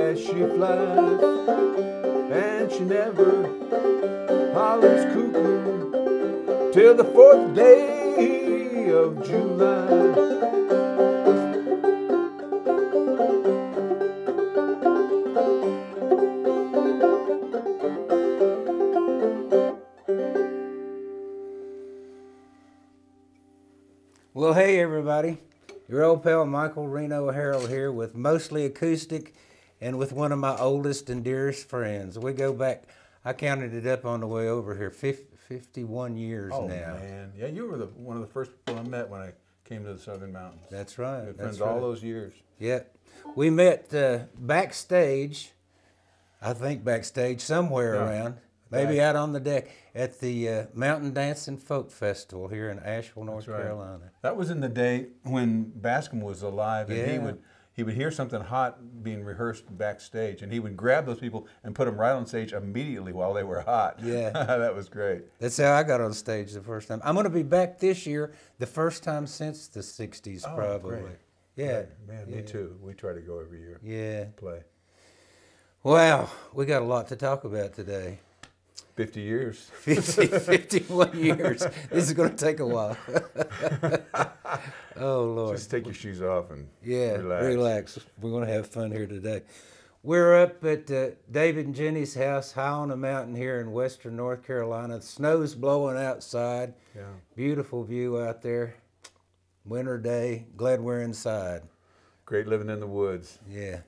as she flies, and she never hollers cuckoo till the 4th day of July. Well, hey everybody, your old pal Michael Reno Harrell here with mostly acoustic and with one of my oldest and dearest friends. We go back, I counted it up on the way over here, 51 years now. Oh man, yeah, you were one of the first people I met when I came to the Southern Mountains. That's right. We've been friends all those years. Yeah, we met backstage, I think backstage somewhere around. Maybe out on the deck at the Mountain Dance and Folk Festival here in Asheville, North Carolina. That was in the day when Bascom was alive, and he would hear something hot being rehearsed backstage, and he would grab those people and put them right on stage immediately while they were hot. Yeah. That was great. That's how I got on stage the first time. I'm going to be back this year, the first time since the 60s, probably. Great. Yeah. Man, me too. We try to go every year. Yeah. Play. Wow, we got a lot to talk about today. 50 years. 51 years. This is going to take a while. Oh, Lord. Just take your shoes off and relax. We're going to have fun here today. We're up at David and Jenny's house high on a mountain here in western North Carolina. The snow's blowing outside. Yeah. Beautiful Beautiful view out there. Winter day. Glad we're inside. Great living in the woods. Yeah.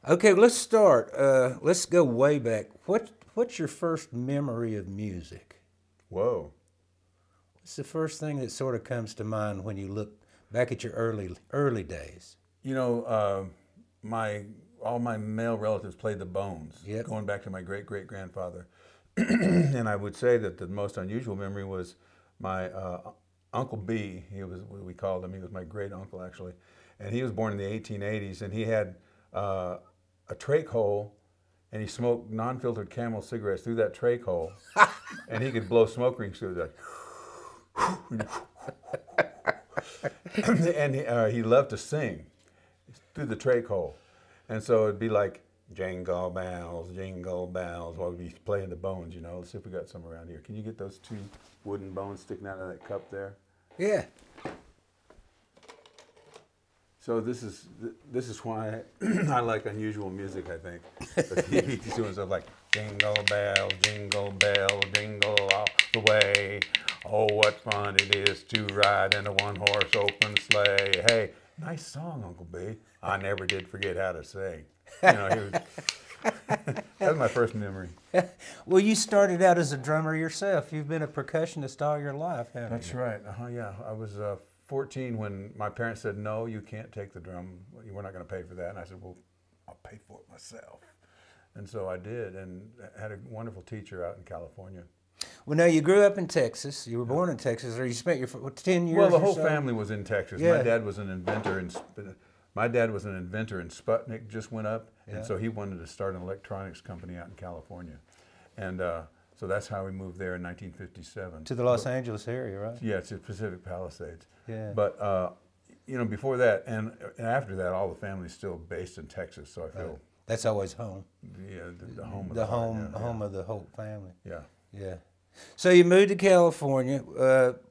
Okay, let's start. Let's go way back. What's your first memory of music? Whoa. What's the first thing that sort of comes to mind when you look back at your early days? You know, all my male relatives played the bones, going back to my great-great-grandfather. And I would say that the most unusual memory was my Uncle B. We called him. He was my great uncle, actually. And he was born in the 1880s, and he had a trach hole, and he smoked non-filtered Camel cigarettes through that trach hole, and he could blow smoke rings through that. And he loved to sing through the trach hole, and so it'd be like jingle bells while we'd be playing the bones. You know, let's see if we got some around here. Can you get those 2 wooden bones sticking out of that cup there? Yeah. So this is why I like unusual music, I think. But he's doing stuff like jingle bell, jingle all the way. Oh, what fun it is to ride in a one-horse open sleigh. Hey, nice song, Uncle B. I never did forget how to sing. You know, that was my first memory. Well, you started out as a drummer yourself. You've been a percussionist all your life, haven't you? That's right. Yeah, I was 14 when my parents said, no, you can't take the drum. We're not going to pay for that. And I said, well, I'll pay for it myself. And so I did, and had a wonderful teacher out in California. Well, now, you grew up in Texas. You were born in Texas, or you spent your 10 years Well, the whole so? family was in Texas. Yeah. My dad was an inventor, and Sputnik just went up, and so he wanted to start an electronics company out in California. And so that's how we moved there in 1957. To the Los Angeles area, right? Yeah, it's at Pacific Palisades. Yeah. But, you know, before that and after that, all the family's still based in Texas, so I feel... That's always home. Yeah, the home of the home of the Holt family. Yeah. Yeah. So you moved to California.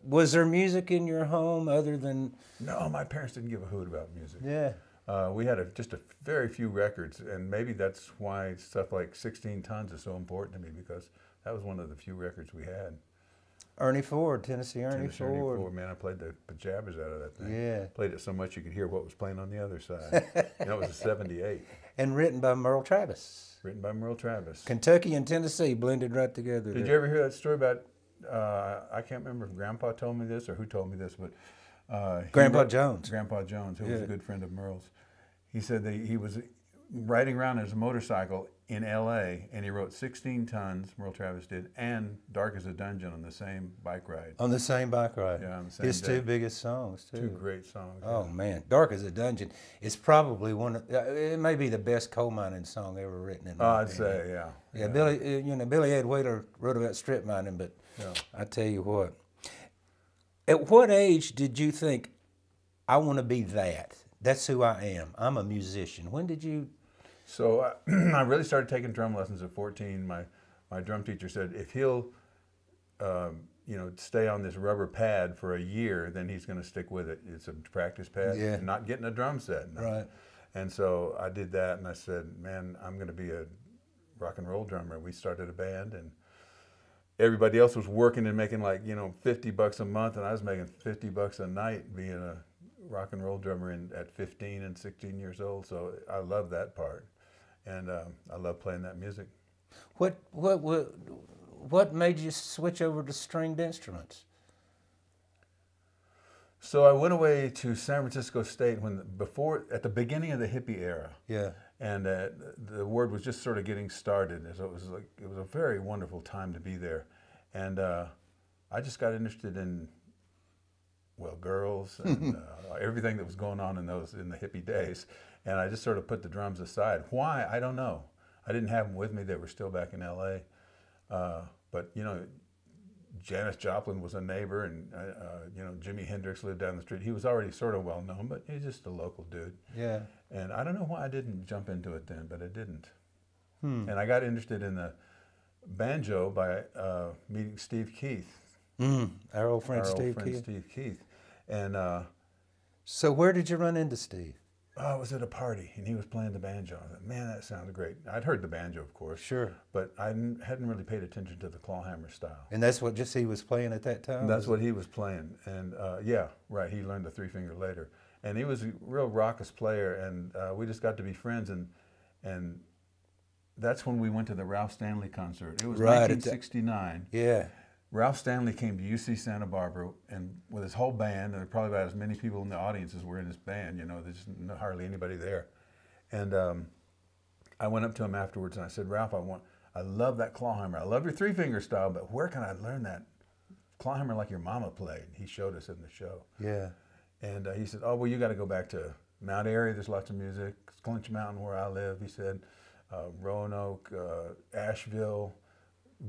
Was there music in your home other than... No, my parents didn't give a hoot about music. Yeah. We had just a very few records, and maybe that's why stuff like 16 Tons is so important to me, because that was one of the few records we had. Ernie Ford, Tennessee Ernie Ford. Man, I played the pajamas out of that thing. Yeah. Played it so much you could hear what was playing on the other side. You know, it was a 78. And written by Merle Travis. Written by Merle Travis. Kentucky and Tennessee blended right together. Did you ever hear that story about, I can't remember if Grandpa told me this or who told me this, but... Grandpa Jones. Grandpa Jones, who was a good friend of Merle's. He said that he was riding around his motorcycle in L.A., and he wrote 16 Tons, Merle Travis did, and Dark as a Dungeon on the same bike ride. On the same bike ride? Yeah, on the same His day. 2 biggest songs, too. 2 great songs. Oh, man. Dark as a Dungeon is probably it may be the best coal mining song ever written in my I'd say, yeah. Yeah, Billy Ed Whaler wrote about strip mining, but I tell you what. At what age did you think, I want to be that? That's who I am. I'm a musician. When did you So I really started taking drum lessons at 14. My drum teacher said if he'll stay on this rubber pad for a year, then he's going to stick with it. It's a practice pad. Yeah. And not getting a drum set. No. Right. And so I did that, and I said, man, I'm going to be a rock and roll drummer. We started a band, and everybody else was working and making like, $50 a month, and I was making $50 a night being a rock and roll drummer at 15 and 16 years old. So I love that part, and I love playing that music. What made you switch over to stringed instruments? So I went away to San Francisco State at the beginning of the hippie era. Yeah. And the word was just sort of getting started. So it was a very wonderful time to be there. And I just got interested in, girls and everything that was going on in the hippie days. And I just sort of put the drums aside. Why? I don't know. I didn't have them with me. They were still back in LA. But Janis Joplin was a neighbor, and Jimi Hendrix lived down the street. He was already sort of well known, but he's just a local dude. Yeah. And I don't know why I didn't jump into it then, but I didn't. And I got interested in the banjo by meeting Steve Keith. Our old friend Steve Keith. And so where did you run into Steve? I was at a party, and he was playing the banjo. I thought, man, that sounded great. I'd heard the banjo, of course. Sure. But I hadn't really paid attention to the clawhammer style. And that's what he was playing at that time? That's what he was playing. And yeah, right, he learned the three-finger later. And he was a real raucous player, and we just got to be friends. And that's when we went to the Ralph Stanley concert. It was 1969. Yeah. Ralph Stanley came to UC Santa Barbara, and with his whole band, and there were probably about as many people in the audience as were in his band, there's hardly anybody there. And I went up to him afterwards and I said, Ralph, I love that clawhammer. I love your three-finger style, but where can I learn that clawhammer like your mama played? He showed us in the show. Yeah. And he said, oh, well, you got to go back to Mount Airy. There's lots of music. Clinch Mountain, where I live, he said, Roanoke, Asheville,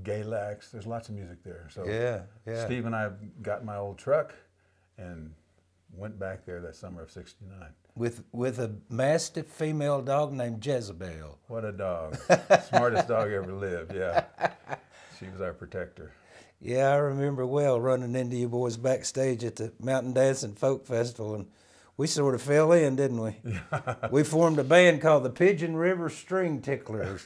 Galax, there's lots of music there. So yeah. Steve and I got my old truck and went back there that summer of '69. With a mastiff female dog named Jezebel. What a dog. Smartest dog ever lived, yeah. She was our protector. Yeah, I remember well running into you boys backstage at the Mountain Dance and Folk Festival, and we sort of fell in, didn't we? We formed a band called the Pigeon River String Ticklers,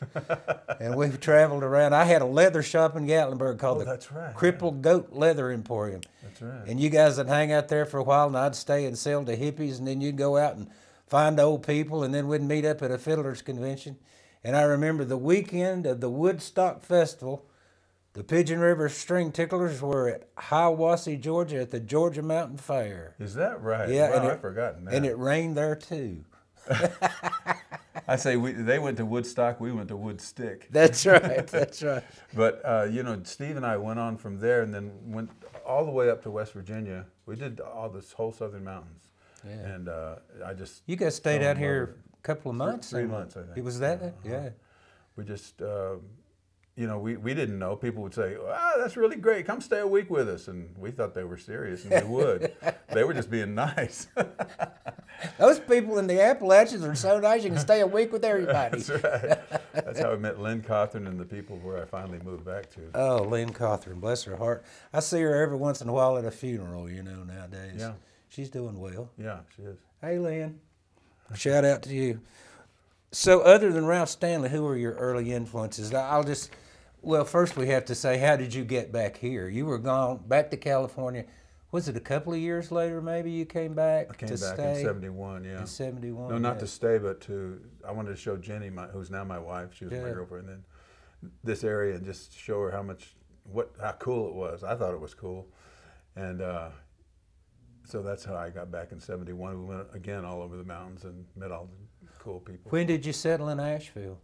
and we traveled around. I had a leather shop in Gatlinburg called Crippled Goat Leather Emporium. That's right. And you guys would hang out there for a while, and I'd stay and sell to hippies, and then you'd go out and find old people, and then we'd meet up at a fiddler's convention. And I remember the weekend of the Woodstock Festival, the Pigeon River String Ticklers were at Hiawassee, Georgia at the Georgia Mountain Fair. Is that right? Yeah. Wow, I've forgotten that. And it rained there too. I say they went to Woodstock, we went to Woodstick. That's right, that's right. But, Steve and I went on from there and then went all the way up to West Virginia. We did all this whole Southern Mountains. Yeah. And I just... You guys stayed out here a couple of months? 3 months, I think. It was that? Yeah. We just... we didn't know. People would say, that's really great. Come stay a week with us. And we thought they were serious, and we would. They were just being nice. Those people in the Appalachians are so nice you can stay a week with everybody. That's right. That's how I met Lynn Cawthorn and the people where I finally moved back to. Oh, Lynn Cawthorn, bless her heart. I see her every once in a while at a funeral, nowadays. Yeah. She's doing well. Yeah, she is. Hey, Lynn. Shout out to you. So other than Ralph Stanley, who were your early influences? Well, first we have to say, how did you get back here? You were gone back to California. Was it a couple of years later maybe you came back to stay? I came back in 71, yeah. In 71? No, not to stay, but I wanted to show Jenny, who's now my wife, she was my girlfriend then, this area, and just show her how cool it was. I thought it was cool. And so that's how I got back in 71. We went again all over the mountains and met all the cool people. When did you settle in Asheville?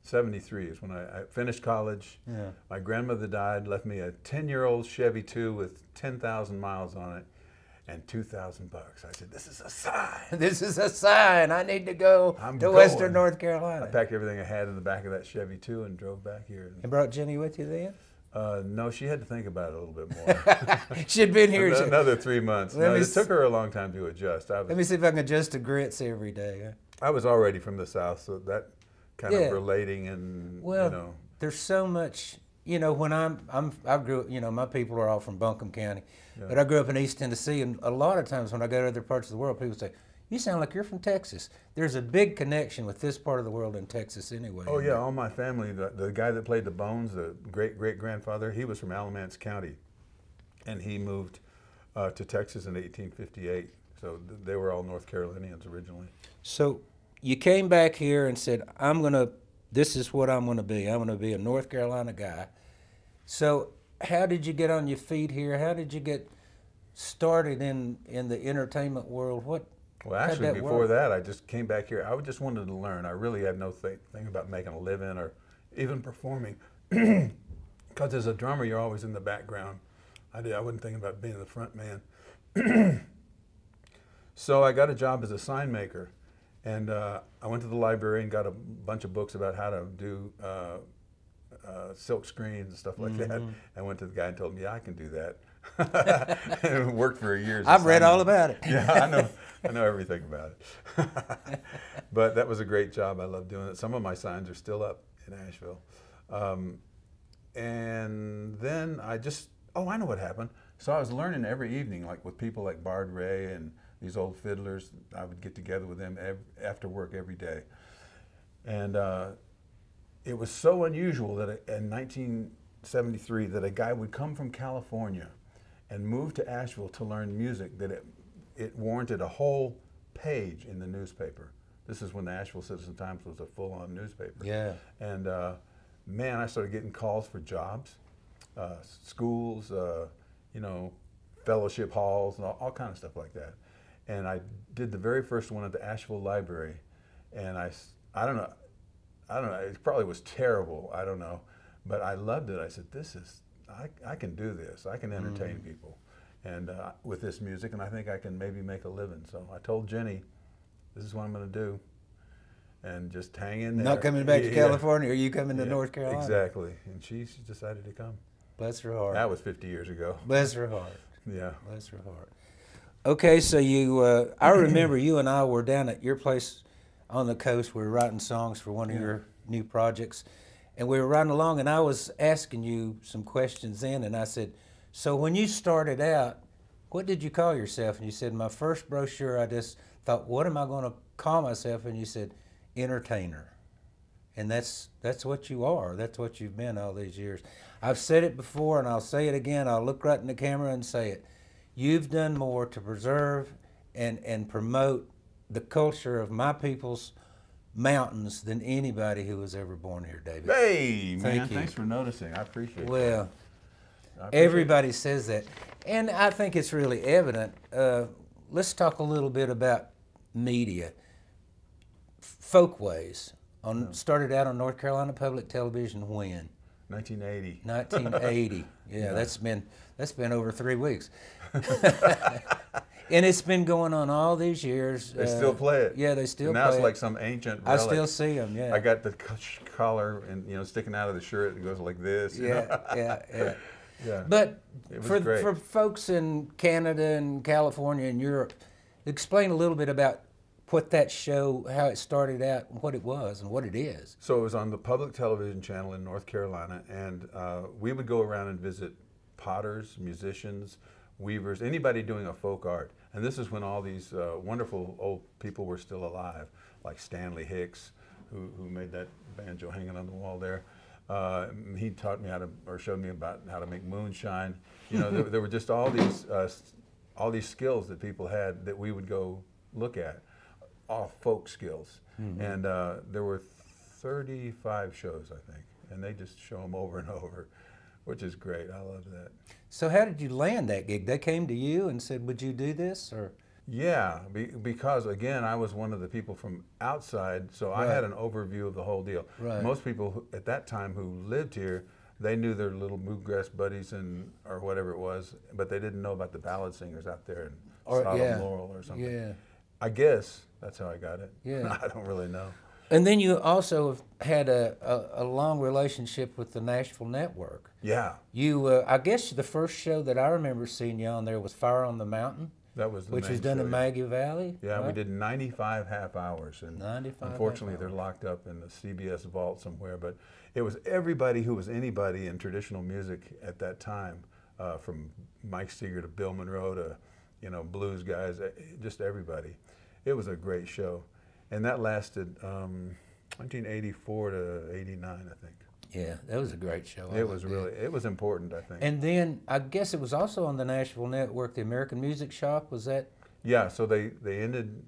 73 is when I finished college. Yeah. My grandmother died, left me a 10-year-old Chevy 2 with 10,000 miles on it and $2,000. I said, this is a sign. This is a sign. I need to go to Western North Carolina. I packed everything I had in the back of that Chevy 2 and drove back here. And brought Jenny with you then? No, she had to think about it a little bit more. She'd been here another 3 months. It took her a long time to adjust. Let me see if I can adjust to grits every day. I was already from the South, so kind of relating and, well, you know. There's so much, you know, when I grew up, you know, my people are all from Buncombe County, but I grew up in East Tennessee, and a lot of times when I go to other parts of the world, people say, you sound like you're from Texas. There's a big connection with this part of the world in Texas anyway. Oh yeah, all my family, the guy that played the Bones, the great-great-grandfather, he was from Alamance County, and he moved to Texas in 1858. So they were all North Carolinians originally. So you came back here and said, this is what I'm going to be. I'm going to be a North Carolina guy. So how did you get on your feet here? How did you get started in the entertainment world? Well, actually, before that, I just came back here. I just wanted to learn. I really had no thing about making a living or even performing. Because as a drummer, you're always in the background. I wasn't thinking about being the front man. So I got a job as a sign maker. And I went to the library and got a bunch of books about how to do silk screens and stuff like that. I went to the guy and told him, yeah, I can do that. And it worked for a year. I've read all about it. Yeah, I know everything about it. But that was a great job. I love doing it. Some of my signs are still up in Asheville. And then I know what happened. So I was learning every evening, like with people like Bard Ray and these old fiddlers. I would get together with them after work every day. And it was so unusual that in 1973 that a guy would come from California and move to Asheville to learn music that it warranted a whole page in the newspaper. This is when the Asheville Citizen-Times was a full-on newspaper. Yeah. And man, I started getting calls for jobs, schools, you know, fellowship halls, and all kind of stuff like that. And I did the very first one at the Asheville Library, and I don't know, it probably was terrible, I don't know, but I loved it. I said, I can do this. I can entertain people and with this music, and I think I can maybe make a living. So I told Jenny, this is what I'm going to do, and just hang in there. Not coming back to California, or you coming to North Carolina? Exactly, and she decided to come. Bless her heart. That was 50 years ago. Bless her heart. Yeah. Bless her heart. Okay, so I remember you and I were down at your place on the coast. We were writing songs for one of your new projects. And we were riding along, and I was asking you some questions then, and I said, so when you started out, what did you call yourself? And you said, my first brochure, I just thought, what am I going to call myself? And you said, entertainer. And that's what you are. That's what you've been all these years. I've said it before, and I'll say it again. I'll look right in the camera and say it. You've done more to preserve and promote the culture of my people's mountains than anybody who was ever born here, David. Hey, man, thanks for noticing. I appreciate it. Well, everybody says that. And I think it's really evident. Let's talk a little bit about media. Folkways started out on North Carolina Public Television when? 1980. 1980. Yeah, that's been over 3 weeks. And it's been going on all these years. They still play it. Yeah, they still play it. Now it's like some ancient relic. I still see them, yeah. I got the collar and sticking out of the shirt that goes like this. Yeah. Yeah. But great. For folks in Canada and California and Europe, explain a little bit about what that show, how it started out, and what it was, and what it is. So it was on the public television channel in North Carolina, and we would go around and visit potters, musicians, weavers, anybody doing a folk art. And this is when all these wonderful old people were still alive, like Stanley Hicks, who made that banjo hanging on the wall there. He taught me or showed me about how to make moonshine. You know, there were just all these skills that people had that we would go look at, all folk skills. Mm-hmm. And there were 35 shows, I think, and they just show them over and over, which is great. I love that. So how did you land that gig? They came to you and said, would you do this? Or? Yeah, because again, I was one of the people from outside, so I had an overview of the whole deal. Right. Most people at that time who lived here, they knew their little bluegrass buddies or whatever it was, but they didn't know about the ballad singers out there in Sodom Laurel or something. Yeah. I guess that's how I got it. Yeah. I don't really know. And then you also have had a long relationship with the Nashville Network. Yeah. You, I guess the first show that I remember seeing you on there was Fire on the Mountain. That was the which main was done show, in Maggie Valley. Yeah, right? we did 95 half hours, and 95 unfortunately half they're hours. locked up in the CBS vault somewhere. But it was everybody who was anybody in traditional music at that time, from Mike Seeger to Bill Monroe to, you know, blues guys, just everybody. It was a great show, and that lasted 1984 to '89, I think. Yeah, that was a great show. It was really, it was important, I think. And then I guess it was also on the Nashville Network, the American Music Shop. Was that? Yeah, so they ended.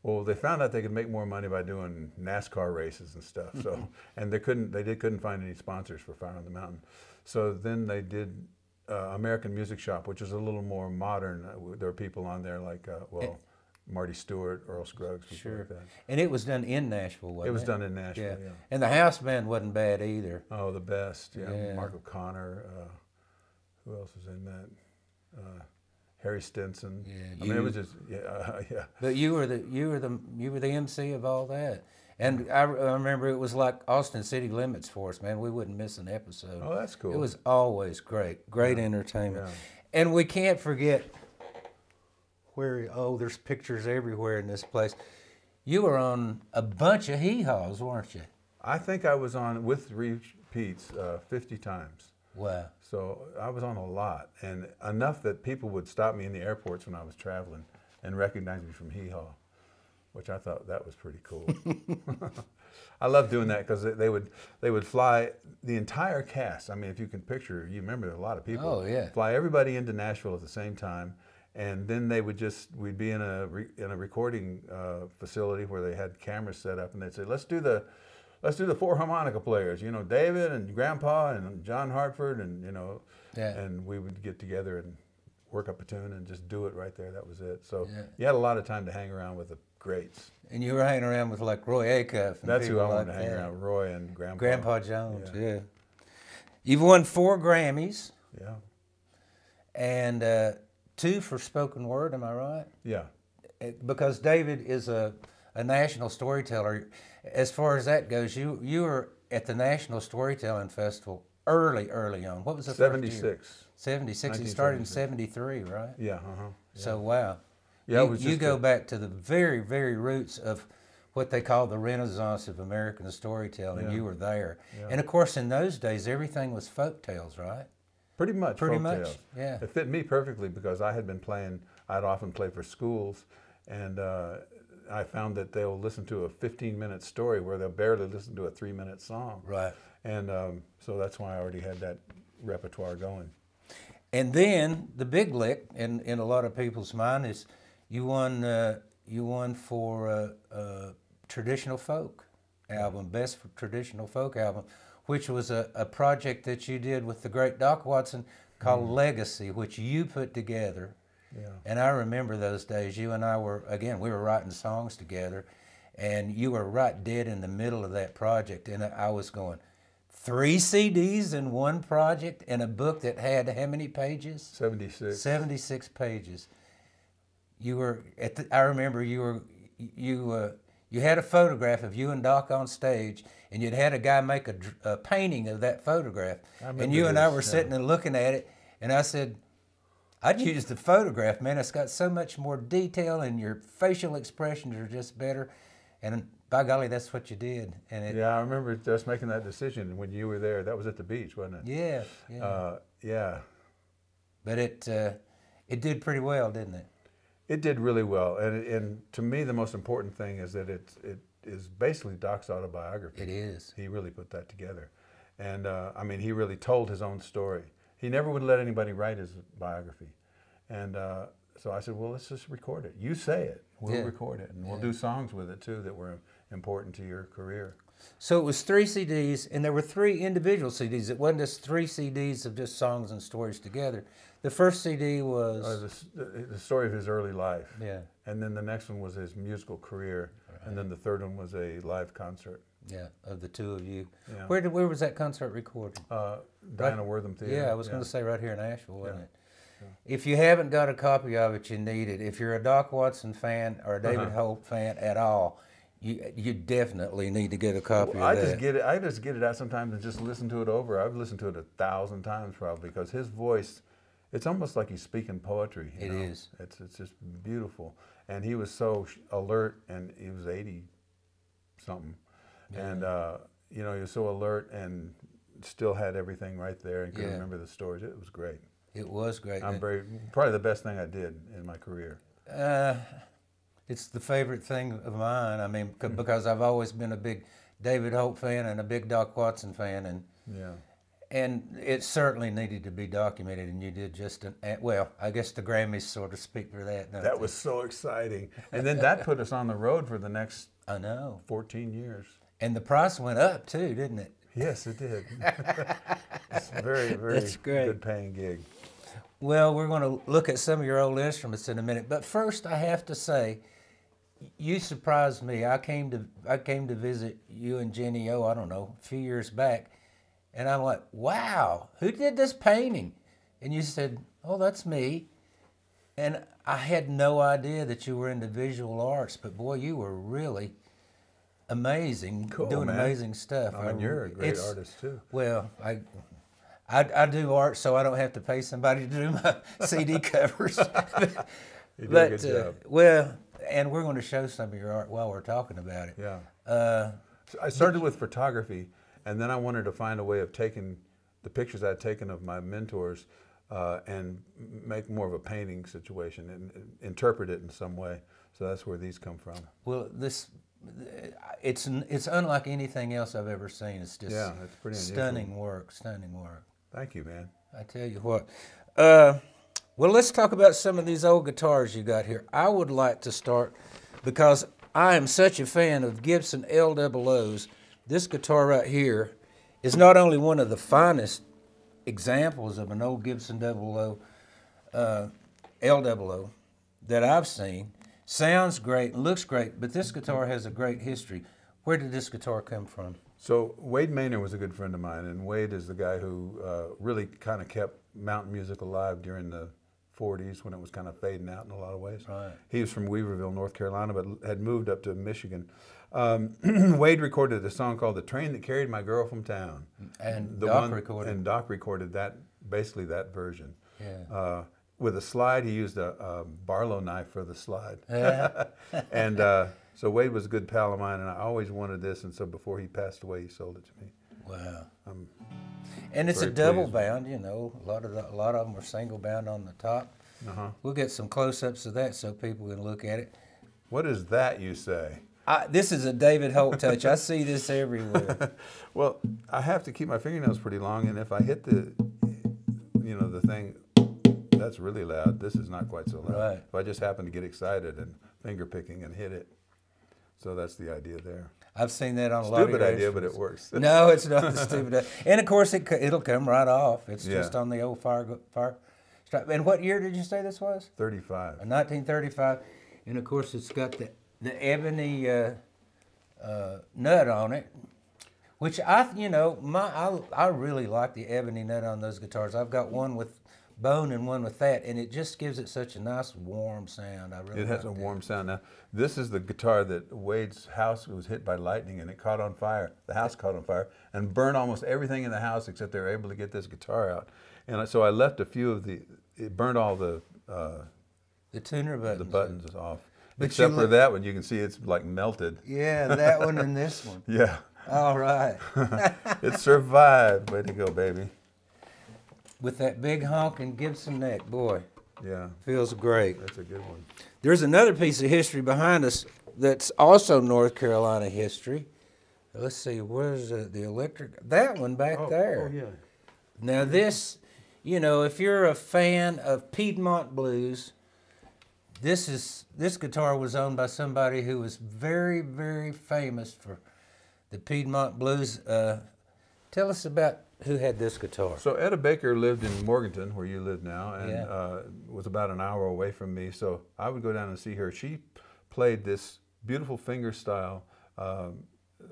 Well, they found out they could make more money by doing NASCAR races and stuff. So, and they couldn't find any sponsors for Fire on the Mountain. So then they did American Music Shop, which is a little more modern. There were people on there like Marty Stewart, Earl Scruggs, people like that. And it was done in Nashville, wasn't it? It was done in Nashville, yeah. And the house band wasn't bad either. Oh, the best, yeah. Yeah. Mark O'Connor. Who else was in that? Harry Stinson. Yeah, I mean, it was just yeah. But you were the MC of all that. And I remember it was like Austin City Limits for us, man. We wouldn't miss an episode. Oh, that's cool. It was always great entertainment. Yeah. And we can't forget there's pictures everywhere in this place. You were on a bunch of hee-haws, weren't you? I think I was on, with repeats, 50 times. Wow. So I was on a lot, and enough that people would stop me in the airports when I was traveling and recognize me from Hee Haw, which I thought that was pretty cool. I love doing that because they would fly the entire cast. I mean, if you can picture, you remember a lot of people. Oh, yeah. Fly everybody into Nashville at the same time, and then we'd be in a recording facility where they had cameras set up, and they'd say, let's do the four harmonica players, you know, David and Grandpa and John Hartford, and, you know, and we would get together and work up a tune and just do it right there. That was it. So you had a lot of time to hang around with the greats. And you were hanging around with like Roy Acuff. And that's who I wanted like to hang around with, Roy and Grandpa. Grandpa Jones, yeah. You've won 4 Grammys. Yeah. And 2 for spoken word, am I right? Yeah. Because David is a national storyteller. As far as that goes, you were at the National Storytelling Festival early on. What was the 76. first year? 76. You started in 73, right? Yeah. Yeah. So, wow. Yeah, you go back to the very, very roots of what they call the Renaissance of American storytelling. Yeah. You were there. Yeah. And, of course, in those days, everything was folk tales, right? Pretty much. Pretty folk much, tales. yeah. It fit me perfectly because I'd often play for schools, and I found that they'll listen to a 15-minute story where they'll barely listen to a 3-minute song. Right. And so that's why I already had that repertoire going. And then the big lick in a lot of people's mind is you won for traditional folk album, best for traditional folk album, which was a project that you did with the great Doc Watson called Legacy, which you put together. Yeah. And I remember those days. You and I we were writing songs together, and you were right dead in the middle of that project. And I was going, 3 CDs in one project and a book that had how many pages? 76. 76 pages. You were I remember you had a photograph of you and Doc on stage, and you'd had a guy make a painting of that photograph. And you and I were sitting and looking at it, and I said, I'd use the photograph, man. It's got so much more detail, and your facial expressions are just better. And by golly, that's what you did. And yeah, I remember just making that decision when you were there. That was at the beach, wasn't it? Yeah, yeah. Yeah. But it did pretty well, didn't it? It did really well, and to me, the most important thing is that it is basically Doc's autobiography. It is. He really put that together, and I mean, he really told his own story. He never would let anybody write his biography, and so I said, well, let's just record it. You say it, we'll record it, and we'll do songs with it too that were important to your career. So it was 3 CDs, and there were 3 individual CDs. It wasn't just 3 CDs of just songs and stories together. The first CD was the story of his early life. Yeah. And then the next one was his musical career, and then the third one was a live concert. Yeah, of the 2 of you. Yeah. Where was that concert recorded? Diana Wortham Theater. Yeah, I was going to say right here in Asheville, wasn't it? Yeah. If you haven't got a copy of it, you need it. If you're a Doc Watson fan or a David Holt fan at all, you definitely need to get a copy of that. I just get it out sometimes and just listen to it over. I've listened to it 1,000 times probably because his voice it's almost like he's speaking poetry. It is. It's just beautiful. And he was so alert, and he was 80 something, and you know, he was so alert and still had everything right there and could remember the stories. It was great. It was great. Probably the best thing I did in my career. It's the favorite thing of mine. I mean, because I've always been a big David Holt fan and a big Doc Watson fan, and it certainly needed to be documented. And you did just well. I guess the Grammys sort of speak for that. That was so exciting, and then that put us on the road for the next 14 years. And the price went up too, didn't it? Yes, it did. It's a very, very good paying gig. Well, we're going to look at some of your old instruments in a minute, but first I have to say, you surprised me. I came to visit you and Jenny, I don't know, a few years back, and I'm like, wow, who did this painting? And you said, oh, that's me. And I had no idea that you were into visual arts, but boy, you were really amazing, doing amazing stuff. I mean, you're a great artist too. Well, I do art, so I don't have to pay somebody to do my CD covers. You do a good job. Well, and we're going to show some of your art while we're talking about it. Yeah. So I started with photography, and then I wanted to find a way of taking the pictures I'd taken of my mentors and make more of a painting situation and interpret it in some way. So that's where these come from. Well, it's unlike anything else I've ever seen. It's just it's pretty stunning work, stunning work. Thank you, man. I tell you what. Well, let's talk about some of these old guitars you got here. I would like to start, because I am such a fan of Gibson LOOs. This guitar right here is not only one of the finest examples of an old Gibson LOO that I've seen. Sounds great, looks great, but this guitar has a great history. Where did this guitar come from? So Wade Maynard was a good friend of mine, and Wade is the guy who really kind of kept mountain music alive during the 40s when it was kind of fading out in a lot of ways. Right. He was from Weaverville, North Carolina, but had moved up to Michigan. Wade recorded a song called "The Train That Carried My Girl from Town," and Doc recorded that, basically that version. Yeah. With a slide, he used a Barlow knife for the slide. Yeah. And so Wade was a good pal of mine, and I always wanted this, and so before he passed away, he sold it to me. Wow. And it's a double bound, you know. A lot of them are single bound on the top. We'll get some close-ups of that so people can look at it. What is that, you say? This is a David Holt touch. I see this everywhere. Well, I have to keep my fingernails pretty long, and if I hit the thing, that's really loud. This is not quite so loud. Right. If I just happen to get excited and finger picking and hit it. So that's the idea there. I've seen that on a lot of stupid idea, but it works. No, it's not a stupid idea. And of course, it'll come right off. It's just on the old fire strap. And what year did you say this was? 35. 1935. And of course, it's got the ebony nut on it, which I really like the ebony nut on those guitars. I've got one with bone and one with that, and it just gives it such a nice warm sound. It has a warm sound. Now, this is the guitar that Wade's house was hit by lightning, and it caught on fire. The house caught on fire and burned almost everything in the house, except they were able to get this guitar out. And so I left a few of it burned all the tuner buttons. The buttons off. But except for that one, you can see it's like melted. Yeah, that one and this one. Yeah. All right. It survived. Way to go, baby. With that big honking Gibson neck, boy. Yeah. Feels great. That's a good one. There's another piece of history behind us that's also North Carolina history. Let's see, where's the electric? That one back there. Oh, yeah. Now this, if you're a fan of Piedmont blues, this guitar was owned by somebody who was very, very famous for the Piedmont blues. Tell us about who had this guitar. So Etta Baker lived in Morganton, where you live now, and was about an hour away from me. So I would go down and see her. She played this beautiful finger style, a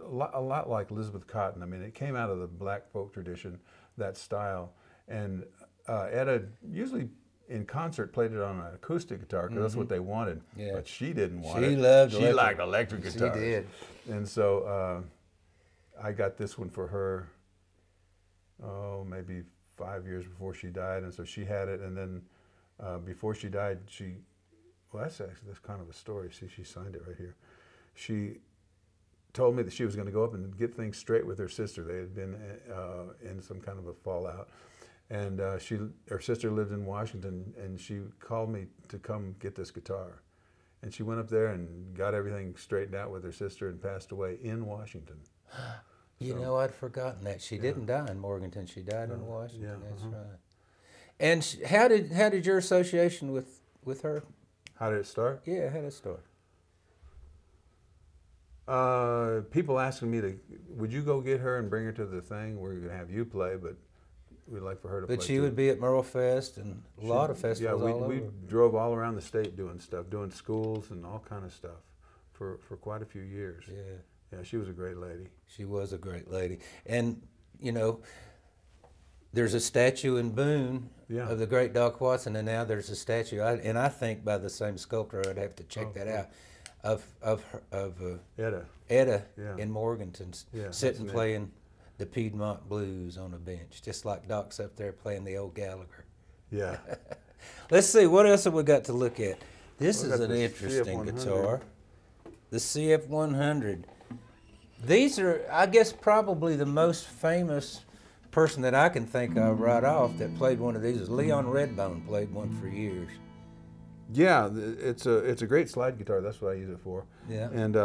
lot like Elizabeth Cotton. I mean, it came out of the black folk tradition, that style. And Etta usually in concert played it on an acoustic guitar because that's what they wanted. Yeah. But she didn't want it. She liked electric guitars. She did. And so I got this one for her, maybe 5 years before she died, and so she had it. And then before she died, well, that's kind of a story. See, she signed it right here. She told me that she was going to go up and get things straight with her sister. They had been in some kind of a fallout. And her sister lived in Washington, and she called me to come get this guitar. And she went up there and got everything straightened out with her sister and passed away in Washington. You know, I'd forgotten that. She didn't die in Morganton. She died in Washington. Yeah, That's right. And how did your association with her? How did it start? Yeah, how did it start? People asking me would you go get her and bring her to the thing? We're going to have you play, but we'd like for her to play. But she would be at Merle Fest and a lot of festivals all over. We drove all around the state doing stuff, doing schools and all kind of stuff for quite a few years. Yeah. Yeah, she was a great lady. She was a great lady. And, you know, there's a statue in Boone of the great Doc Watson, and now there's a statue, and I think by the same sculptor. I'd have to check that out, of Etta in Morganton, sitting playing the Piedmont Blues on a bench, just like Doc's up there playing the old Gallagher. Yeah. Let's see, what else have we got to look at? This is an interesting guitar. The CF100. These are, I guess, probably the most famous person that I can think of right off that played one of these is Leon Redbone. Played one for years. Yeah, it's a great slide guitar. That's what I use it for. Yeah. And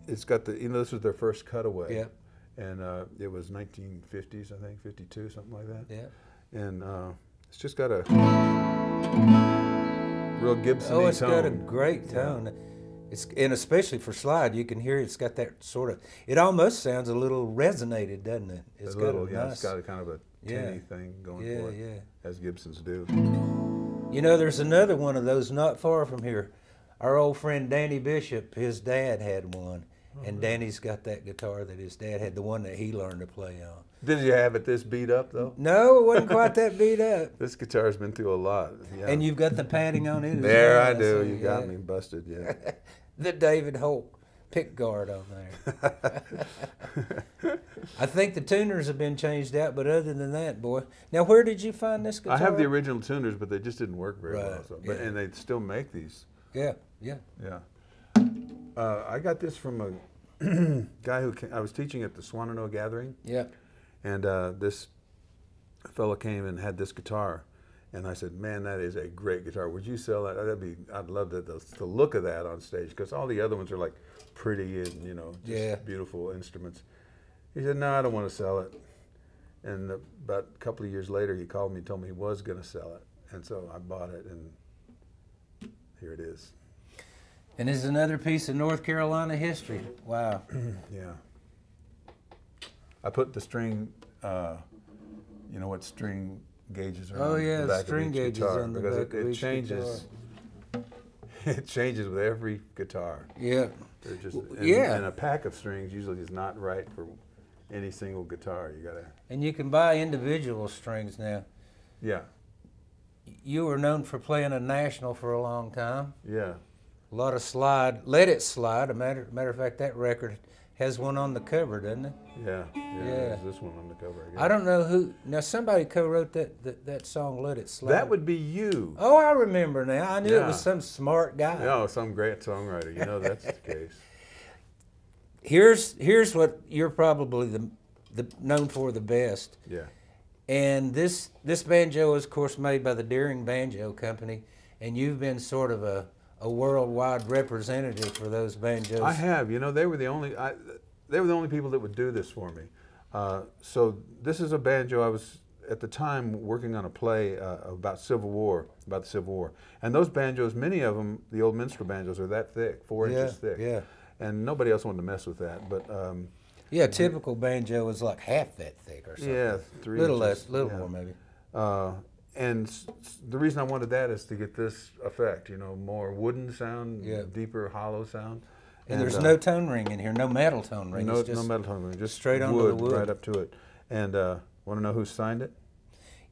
it's got this was their first cutaway. Yep. And it was 1950s, I think, 52, something like that. Yeah. And it's just got a real Gibson-y tone. Oh, it's got a tone. great tone. Yeah. And especially for slide, you can hear it's got that sort of, it almost sounds a little resonated, doesn't it? It's got it's got a kind of a tinny thing going for it, as Gibsons do. You know, there's another one of those not far from here. Our old friend Danny Bishop, his dad had one, and Danny's got that guitar that his dad had, the one that he learned to play on. Did you have it this beat up, though? No, it wasn't quite that beat up. This guitar's been through a lot. Yeah. And you've got the padding on it as there, well. I do. You got me busted, yeah. The David Holt pick guard on there. I think the tuners have been changed out, but other than that, boy. Now, where did you find this guitar? I have the original tuners, but they just didn't work very well. So. But, and they still make these. Yeah. I got this from a guy who I was teaching at the Swanano Gathering. Yeah. And this fellow came and had this guitar. And I said, man, that is a great guitar. Would you sell that? I'd love the look of that on stage, because all the other ones are like pretty and, you know, just beautiful instruments. He said, no, I don't want to sell it. And about a couple of years later, he called me and told me he was going to sell it. And so I bought it, and here it is. And this is another piece of North Carolina history. Wow. Yeah. I put the string, you know what string gauges are on the back string of each gauges guitar, on the because back of it each changes. It changes with every guitar. Yeah. They're just, and a pack of strings usually is not right for any single guitar. You gotta. And you can buy individual strings now. Yeah. You were known for playing a national for a long time. Yeah. A lot of slide, Let It Slide. A matter of fact, that record has one on the cover, doesn't it? Yeah. There's this one on the cover. I don't know who. Now, somebody co-wrote that song, Let It Slide. That would be you. Oh, I remember now. I knew it was some smart guy. No, some great songwriter. You know that's the case. Here's what you're probably the known for the best. Yeah. And this banjo is, of course, made by the Deering Banjo Company, and you've been sort of a worldwide representative for those banjos. I have. You know, they were the only people that would do this for me. So this is a banjo. I was at the time working on a play about the Civil War, and those banjos, many of them, the old minstrel banjos, are that thick, 4 inches thick. Yeah. And nobody else wanted to mess with that, but. Yeah, a typical banjo is like half that thick or something. Yeah, 3 little inches. less, little more maybe. And the reason I wanted that is to get this effect, you know, more wooden sound, deeper hollow sound. And there's no tone ring in here, no metal tone ring. No metal tone ring, just straight onto the wood. Right up to it. And want to know who signed it?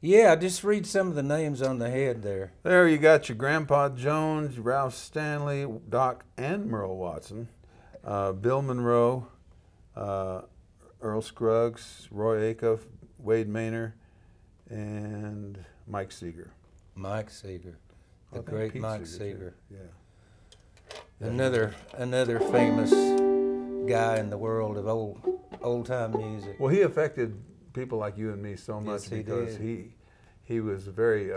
Yeah, just read some of the names on the head there. There you got your Grandpa Jones, Ralph Stanley, Doc and Merle Watson, Bill Monroe, Earl Scruggs, Roy Acuff, Wade Maynor, and Mike Seeger. Mike Seeger, the great Mike Seeger. Yeah. Another famous guy in the world of old time music. Well, he affected people like you and me so much, Yes, he because did. he was very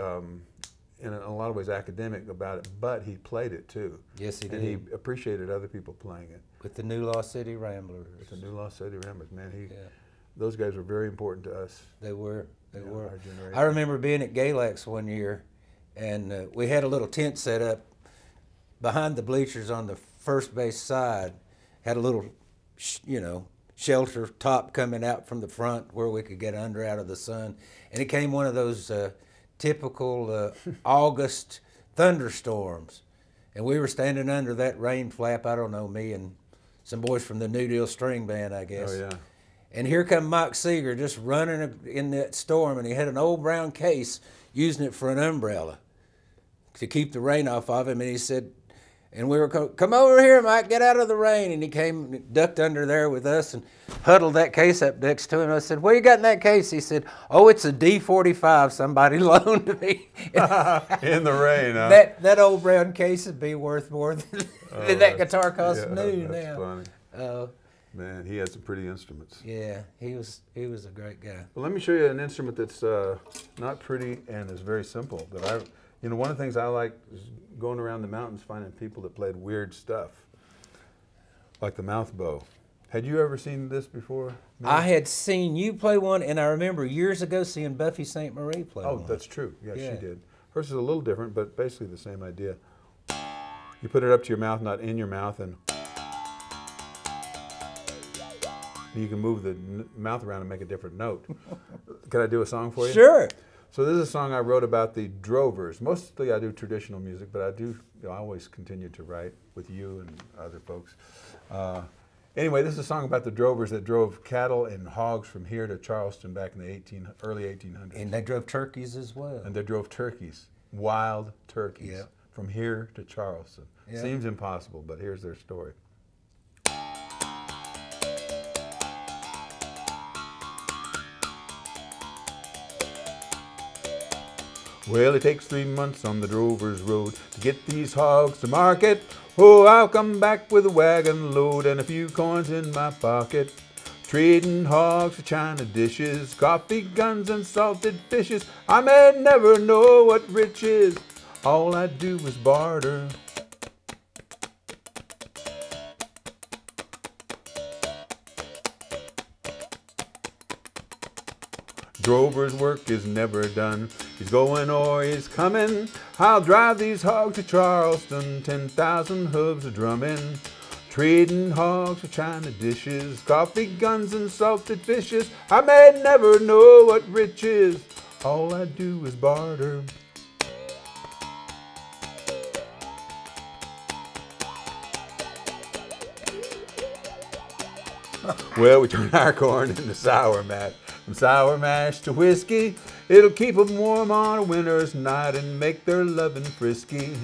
in a lot of ways academic about it, but he played it too. Yes, he did. And he appreciated other people playing it. With the New Lost City Ramblers. With the New Lost City Ramblers, man. Those guys were very important to us. They were. They were. Our generation. I remember being at Galax one year, and we had a little tent set up behind the bleachers on the first base side. Had a little, shelter top coming out from the front where we could get under out of the sun. And it came one of those typical August thunderstorms. And we were standing under that rain flap, I don't know, me and some boys from the New Deal String Band, I guess. Oh, yeah. And here come Mike Seeger just running in that storm, and he had an old brown case using it for an umbrella to keep the rain off of him. And he said, and we were, come over here, Mike, get out of the rain. And he came, ducked under there with us and huddled that case up next to him. I said, what you got in that case? He said, oh, it's a D45 somebody loaned me. In the rain, huh? That old brown case would be worth more than that guitar costs new that's now. Funny. Man, he had some pretty instruments. Yeah, he was a great guy. Well, let me show you an instrument that's not pretty and is very simple. That one of the things I like is going around the mountains finding people that played weird stuff, like the mouth bow. Had you ever seen this before? No? I had seen you play one, and I remember years ago seeing Buffy St. Marie play one. Oh, that's true. Yeah, she did. Hers is a little different, but basically the same idea. You put it up to your mouth, not in your mouth, and you can move the mouth around and make a different note. Can I do a song for you? Sure. So this is a song I wrote about the drovers. Mostly I do traditional music, but I always continue to write with you and other folks. Anyway, this is a song about the drovers that drove cattle and hogs from here to Charleston back in the early 1800s. And they drove turkeys as well. And they drove turkeys, wild turkeys, from here to Charleston. Yeah. Seems impossible, but here's their story. Well, it takes 3 months on the drover's road to get these hogs to market. Oh, I'll come back with a wagon load and a few coins in my pocket. Trading hogs for china dishes, coffee guns and salted fishes. I may never know what rich is. All I do is barter. Drover's work is never done. He's going or he's coming. I'll drive these hogs to Charleston, 10,000 hooves a drumming. Trading hogs for china dishes, coffee guns and salted fishes. I may never know what rich is. All I do is barter. Well, we turn our corn into sour mash. From sour mash to whiskey, it'll keep 'em warm on a winter's night and make their lovin' frisky.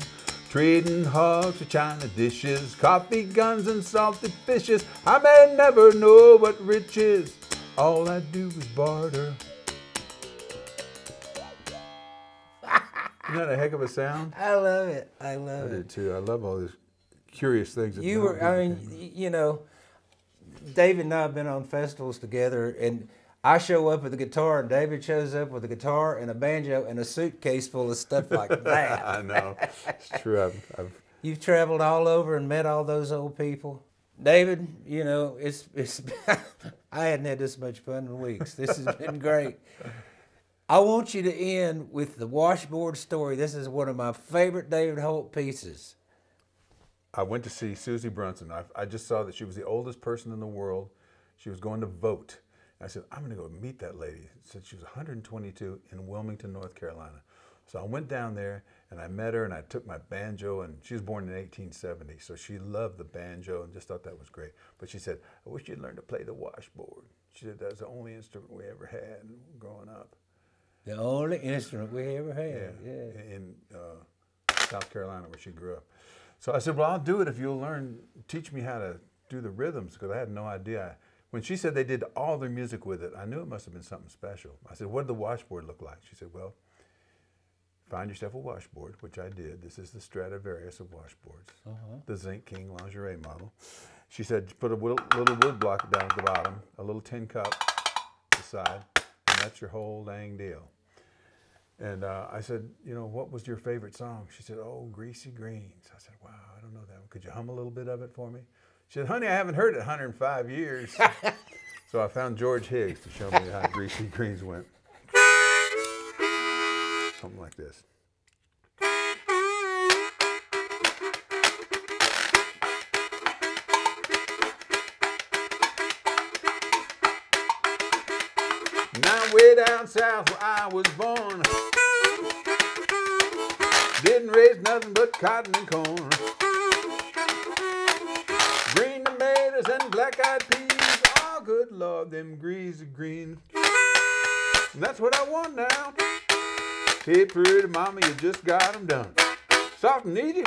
Trading hogs for china dishes, coffee guns and salted fishes. I may never know what rich is. All I do is barter. Isn't that a heck of a sound? I love it. I love it. I do too. I love all these curious things. That David and I have been on festivals together, and I show up with a guitar, and David shows up with a guitar and a banjo and a suitcase full of stuff like that. I know. It's true. You've traveled all over and met all those old people. David, it's I hadn't had this much fun in weeks. This has been great. I want you to end with the washboard story. This is one of my favorite David Holt pieces. I went to see Susie Brunson. I just saw that she was the oldest person in the world. She was going to vote. I said, I'm going to go meet that lady. Said she was 122 in Wilmington, North Carolina. So I went down there and I met her and I took my banjo, and she was born in 1870. So she loved the banjo and just thought that was great. But she said, I wish you'd learn to play the washboard. She said, that's the only instrument we ever had growing up. The only instrument we ever had. Yeah. In South Carolina where she grew up. So I said, well, I'll do it if you'll teach me how to do the rhythms, because I had no idea. when she said they did all their music with it, I knew it must have been something special. I said, what did the washboard look like? She said, well, find yourself a washboard, which I did. This is the Stradivarius of washboards, the Zinc King lingerie model. She said, put a little wood block down at the bottom, a little tin cup to the side, and that's your whole dang deal. And I said, you know, what was your favorite song? She said, oh, Greasy Greens. I said, wow, I don't know that one. Could you hum a little bit of it for me? She said, honey, I haven't heard it in 105 years. So I found George Higgs to show me how Greasy Greens went. Something like this. Now way down south where I was born, didn't raise nothing but cotton and corn. Green tomatoes and black-eyed peas, oh good Lord, them greasy greens. And that's what I want now. Hey, pretty mama, you just got them done. Soft and easy,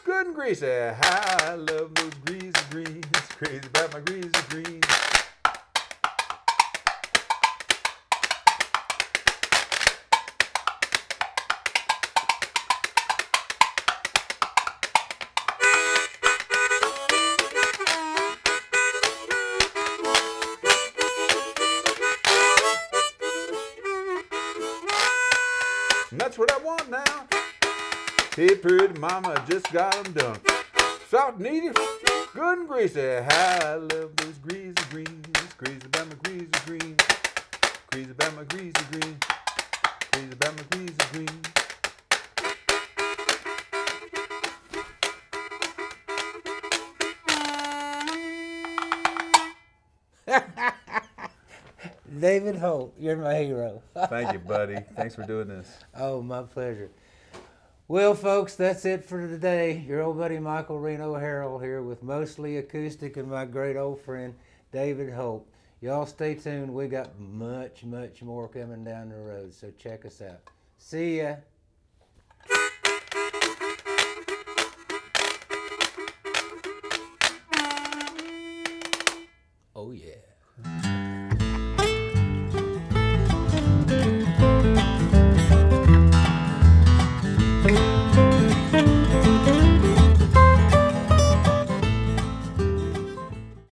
good and greasy. How I love those greasy greens. Crazy about my greasy greens. And that's what I want now. Hey, pretty mama, I just got them done. Soft and easy, good and greasy. How I love those greasy greens. Crazy about my greasy greens. Crazy about my greasy greens. Crazy about my greasy greens. David Holt, you're my hero. Thank you, buddy. Thanks for doing this. Oh, my pleasure. Well, folks, that's it for today. Your old buddy Michael Reno Harrell here with Mostly Acoustic and my great old friend David Holt. Y'all stay tuned. We got much, much more coming down the road, so check us out. See ya.